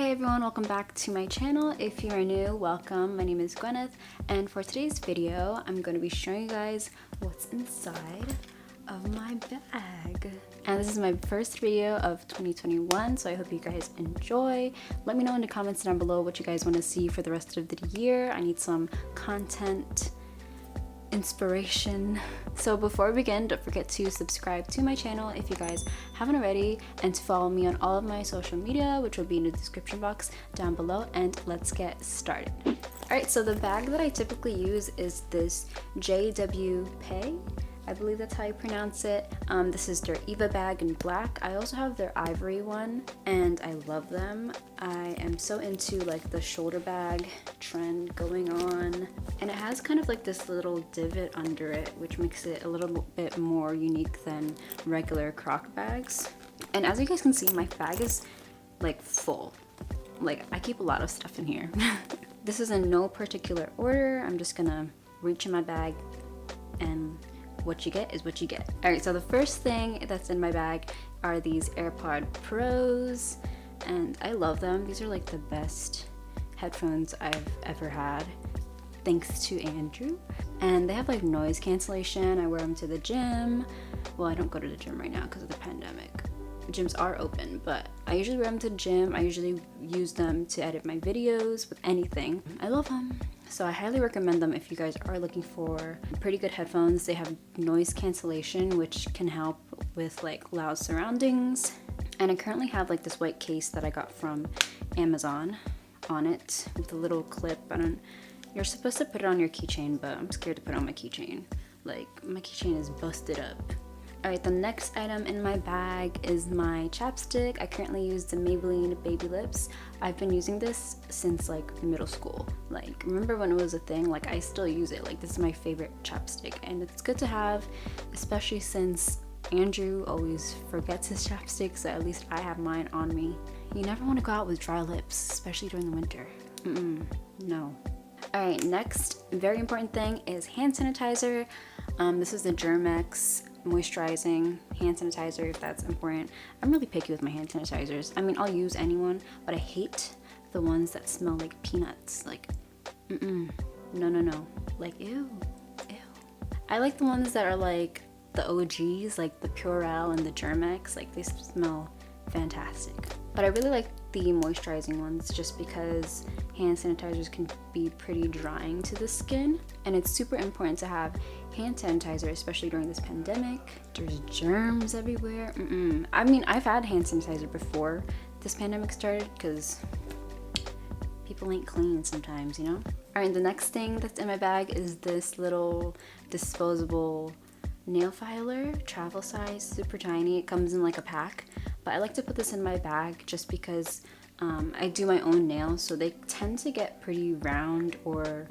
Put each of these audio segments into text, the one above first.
Hi everyone, welcome back to my channel. If you are new, welcome. My name is Gwyneth, and for today's video, I'm going to be showing you guys what's inside of my bag. And this is my first video of 2021, so I hope you guys enjoy. Let me know in the comments down below what you guys want to see for the rest of the year. I need some content inspiration. So before we begin, don't forget to subscribe to my channel if you guys haven't already, and to follow me on all of my social media, which will be in the description box down below. And let's get started. Alright, so the bag that I typically use is this JW Pay. I believe that's how you pronounce it. This is their Eva bag in black. I also have their ivory one, and I love them. I am so into like the shoulder bag trend going on. And it has kind of like this little divot under it, which makes it a little bit more unique than regular croc bags. And as you guys can see, my bag is like full. Like, I keep a lot of stuff in here. This is in no particular order. I'm just gonna reach in my bag, and what you get is what you get. Alright, so the first thing that's in my bag are these AirPod Pros, and I love them. These are like the best headphones I've ever had, thanks to Andrew. And they have like noise cancellation. I wear them to the gym. Well, I don't go to the gym right now because of the pandemic. Gyms are open, but I usually wear them to the gym. I usually use them to edit my videos with anything. I love them. So I highly recommend them if you guys are looking for pretty good headphones. They have noise cancellation, which can help with like loud surroundings. And I currently have like this white case that I got from Amazon on it with a little clip. You're supposed to put it on your keychain, but I'm scared to put it on my keychain. Like, my keychain is busted up. Alright, the next item in my bag is my chapstick. I currently use the Maybelline Baby Lips. I've been using this since like middle school. Like, remember when it was a thing? Like, I still use it. Like, this is my favorite chapstick, and it's good to have, especially since Andrew always forgets his chapstick, so at least I have mine on me. You never want to go out with dry lips, especially during the winter. No. Alright, next very important thing is hand sanitizer. This is the Germex moisturizing hand sanitizer, if that's important. I'm really picky with my hand sanitizers. I mean, I'll use anyone, but I hate the ones that smell like peanuts. Like, no. Like, ew. I like the ones that are like the OGs, like the Purell and the Germex. Like, they smell fantastic. But I really like the moisturizing ones just because hand sanitizers can be pretty drying to the skin, and it's super important to have hand sanitizer, especially during this pandemic. There's germs everywhere. I mean, I've had hand sanitizer before this pandemic started because people ain't clean sometimes, you know? Alright, the next thing that's in my bag is this little disposable nail filer, travel size, super tiny. It comes in like a pack, but I like to put this in my bag just because I do my own nails, so they tend to get pretty round or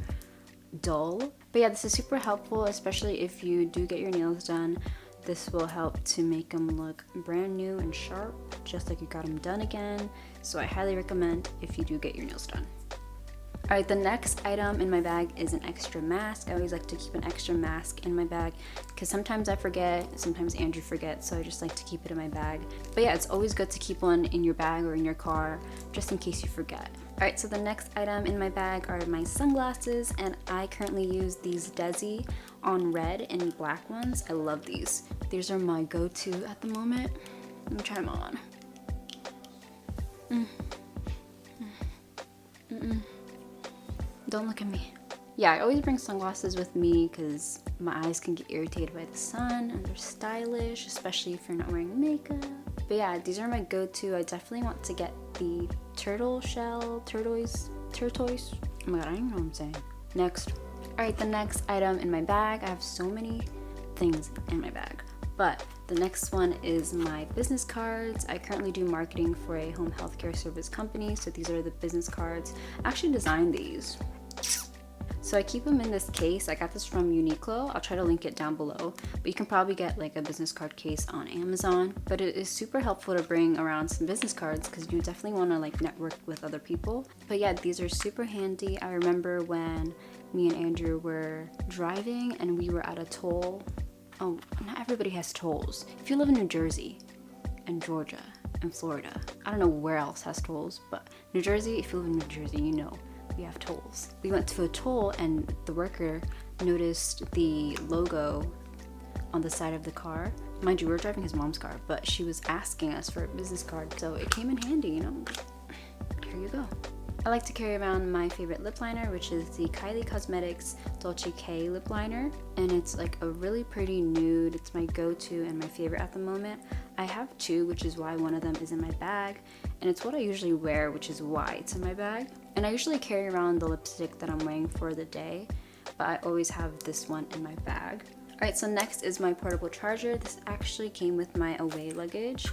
dull. But yeah, this is super helpful, especially if you do get your nails done. This will help to make them look brand new and sharp, just like you got them done again. So I highly recommend if you do get your nails done. Alright, the next item in my bag is an extra mask. I always like to keep an extra mask in my bag because sometimes I forget, sometimes Andrew forgets, so I just like to keep it in my bag. But yeah, it's always good to keep one in your bag or in your car just in case you forget. Alright, so the next item in my bag are my sunglasses, and I currently use these Desi on red and black ones. I love these. These are my go-to at the moment. Let me try them on. Don't look at me. Yeah, I always bring sunglasses with me because my eyes can get irritated by the sun, and they're stylish, especially if you're not wearing makeup. But yeah, these are my go-to. I definitely want to get the turtleise. Oh my god, I don't even know what I'm saying. Next. Alright, the next item in my bag. I have so many things in my bag. But the next one is my business cards. I currently do marketing for a home healthcare service company, so these are the business cards. I actually designed these. So I keep them in this case. I got this from Uniqlo. I'll try to link it down below. But you can probably get like a business card case on Amazon. But it is super helpful to bring around some business cards because you definitely want to like network with other people. But yeah, these are super handy. I remember when me and Andrew were driving and we were at a toll. Oh, not everybody has tolls. If you live in New Jersey and Georgia, and Florida. I don't know where else has tolls, but New Jersey, if you live in New Jersey, you know we have tolls. We went to a toll and the worker noticed the logo on the side of the car. Mind you, we were driving his mom's car, but she was asking us for a business card, so it came in handy, you know. Here you go. I like to carry around my favorite lip liner, which is the Kylie Cosmetics Dolce K lip liner, and it's like a really pretty nude. It's my go-to and my favorite at the moment. I have two, which is why one of them is in my bag, and it's what I usually wear, which is why it's in my bag. And I usually carry around the lipstick that I'm wearing for the day, but I always have this one in my bag. Alright, so next is my portable charger. This actually came with my away luggage,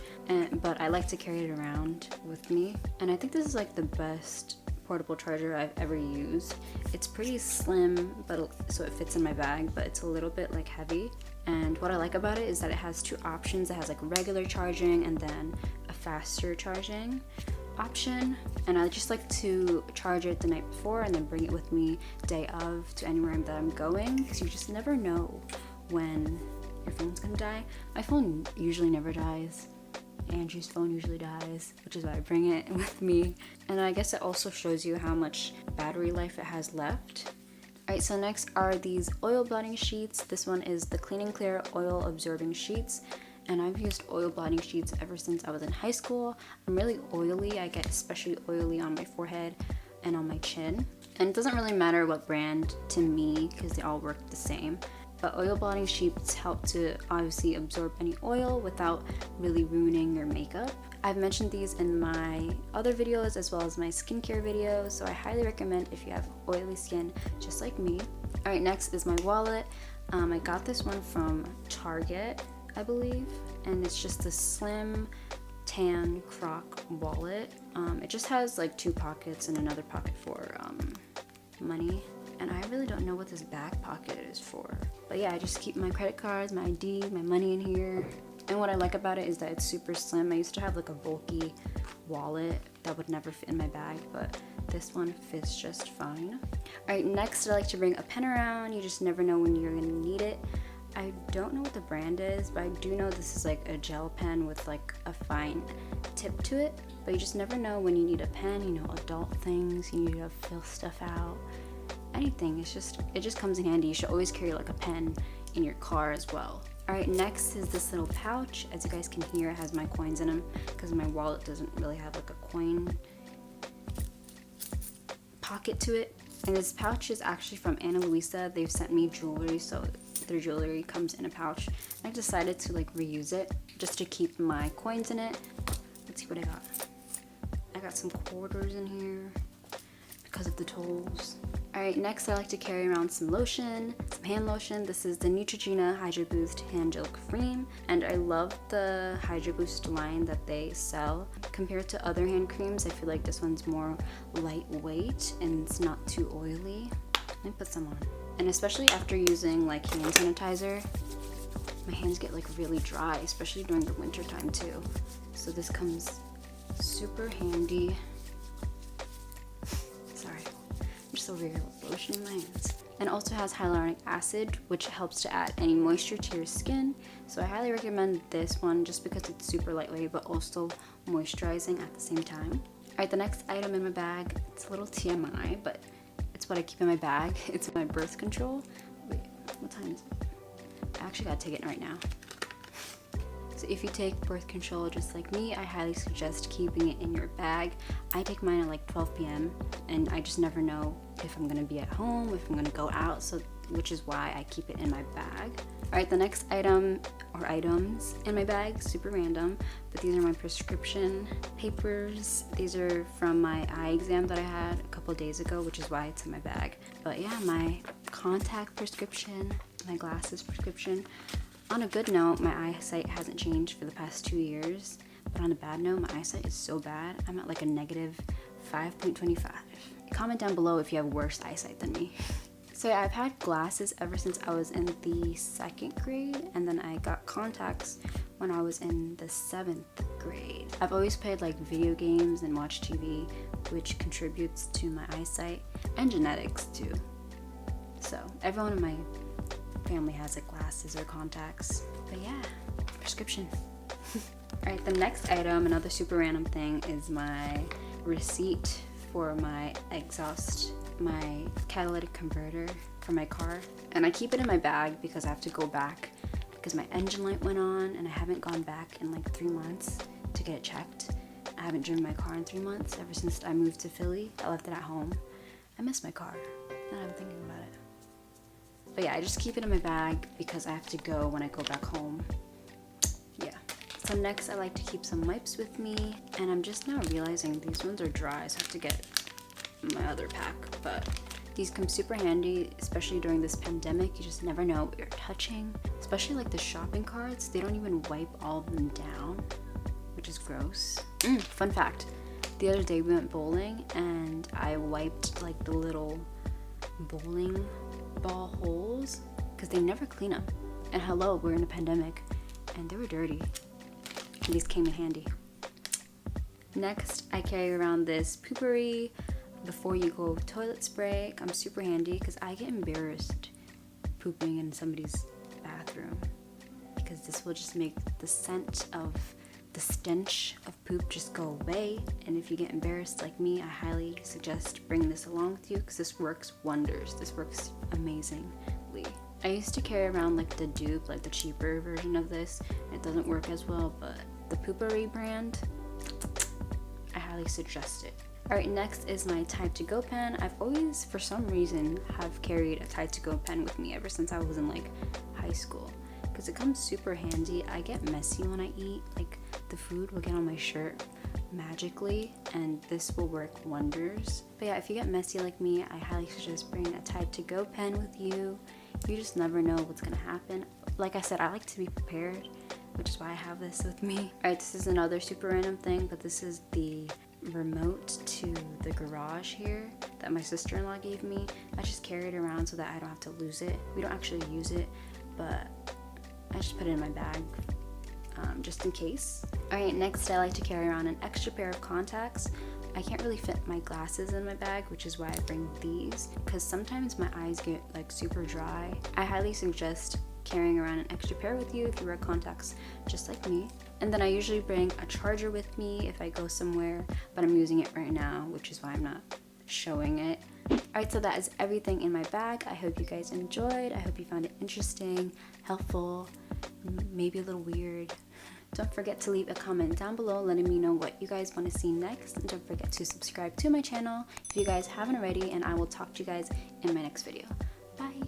but I like to carry it around with me. And I think this is like the best portable charger I've ever used. It's pretty slim, so it fits in my bag, but it's a little bit like heavy. And what I like about it is that it has two options. It has like regular charging and then a faster charging option. And I just like to charge it the night before and then bring it with me day of to anywhere that I'm going, because you just never know when your phone's gonna die. My phone usually never dies. Andrew's phone usually dies, which is why I bring it with me. And I guess it also shows you how much battery life it has left. Alright, so next are these oil blotting sheets. This one is the Clean and Clear Oil Absorbing Sheets. And I've used oil blotting sheets ever since I was in high school. I'm really oily. I get especially oily on my forehead and on my chin. And it doesn't really matter what brand to me because they all work the same. But oil blotting sheets help to obviously absorb any oil without really ruining your makeup. I've mentioned these in my other videos as well as my skincare videos, so I highly recommend if you have oily skin just like me. Alright, next is my wallet. I got this one from Target, I believe, and it's just a slim tan croc wallet. It just has like two pockets and another pocket for money. And I really don't know what this back pocket is for. But yeah, I just keep my credit cards, my ID, my money in here. And what I like about it is that it's super slim. I used to have like a bulky wallet that would never fit in my bag, but this one fits just fine. Alright, next I like to bring a pen around. You just never know when you're gonna need it. I don't know what the brand is, but I do know this is like a gel pen with like a fine tip to it. But you just never know when you need a pen, you know, adult things, you need to fill stuff out. Anything, it just comes in handy. You should always carry like a pen in your car as well. Alright, next is this little pouch. As you guys can hear, it has my coins in them because my wallet doesn't really have like a coin pocket to it. And this pouch is actually from Ana Luisa. They've sent me jewelry, so their jewelry comes in a pouch. I decided to like reuse it just to keep my coins in it. Let's see what I got. I got some quarters in here because of the tolls. Alright, next I like to carry around some lotion, some hand lotion. This is the Neutrogena Hydro Boost Hand Gel Cream, and I love the Hydro Boost line that they sell. Compared to other hand creams, I feel like this one's more lightweight and it's not too oily. Let me put some on. And especially after using like hand sanitizer, my hands get like really dry, especially during the winter time too. So this comes super handy. Just over here lotioning my hands. And also has hyaluronic acid, which helps to add any moisture to your skin. So I highly recommend this one just because it's super lightweight but also moisturizing at the same time. Alright, the next item in my bag, it's a little TMI, but it's what I keep in my bag. It's my birth control. Wait, what time is it? I actually gotta take it right now. So if you take birth control just like me, I highly suggest keeping it in your bag. I take mine at like 12 p.m. and I just never know if I'm gonna be at home, if I'm gonna go out, so which is why I keep it in my bag. Alright, the next item or items in my bag, super random, but these are my prescription papers. These are from my eye exam that I had a couple days ago, which is why it's in my bag. But yeah, my contact prescription, my glasses prescription. On a good note, my eyesight hasn't changed for the past 2 years, but on a bad note, my eyesight is so bad. I'm at like a negative 5.25. Comment down below if you have worse eyesight than me. So yeah, I've had glasses ever since I was in the 2nd grade, and then I got contacts when I was in the 7th grade. I've always played like video games and watched TV, which contributes to my eyesight, and genetics too. So everyone in my family has like glasses or contacts. But yeah, prescription. Alright, the next item, another super random thing, is my receipt for my exhaust, my catalytic converter for my car. And I keep it in my bag because I have to go back because my engine light went on and I haven't gone back in like 3 months to get it checked. I haven't driven my car in 3 months ever since I moved to Philly. I left it at home. I miss my car. Now I'm thinking about it. But yeah, I just keep it in my bag because I have to go when I go back home. Yeah. So next I like to keep some wipes with me, and I'm just now realizing these ones are dry, so I have to get my other pack. But these come super handy, especially during this pandemic. You just never know what you're touching. Especially like the shopping carts, they don't even wipe all of them down, which is gross. Fun fact, the other day we went bowling and I wiped like the little bowling ball holes because they never clean them. And hello, we're in a pandemic and they were dirty. And these came in handy. Next, I carry around this Poopery before you go toilet spray. Comes super handy because I get embarrassed pooping in somebody's bathroom because this will just make the stench of poop just go away. And if you get embarrassed like me, I highly suggest bringing this along with you because this works wonders. This works amazingly. I used to carry around like the dupe, like the cheaper version of this. It doesn't work as well, but the Poopery brand, I highly suggest it. Alright, next is my Tide to Go pen. I've always, for some reason, have carried a Tide to Go pen with me ever since I was in like high school because it comes super handy. I get messy when I eat, like the food will get on my shirt magically, and this will work wonders. But yeah, if you get messy like me, I highly suggest bringing a Tide to Go pen with you. You just never know what's gonna happen. Like I said, I like to be prepared, which is why I have this with me. Alright, this is another super random thing, but this is the remote to the garage here that my sister-in-law gave me. I just carry it around so that I don't have to lose it. We don't actually use it, but I just put it in my bag just in case. Alright, next I like to carry around an extra pair of contacts. I can't really fit my glasses in my bag, which is why I bring these, because sometimes my eyes get like super dry. I highly suggest carrying around an extra pair with you if you wear contacts just like me. And then I usually bring a charger with me if I go somewhere, but I'm using it right now, which is why I'm not showing it. Alright, so that is everything in my bag. I hope you guys enjoyed. I hope you found it interesting, helpful, maybe a little weird. Don't forget to leave a comment down below letting me know what you guys want to see next. And don't forget to subscribe to my channel if you guys haven't already, and I will talk to you guys in my next video. Bye!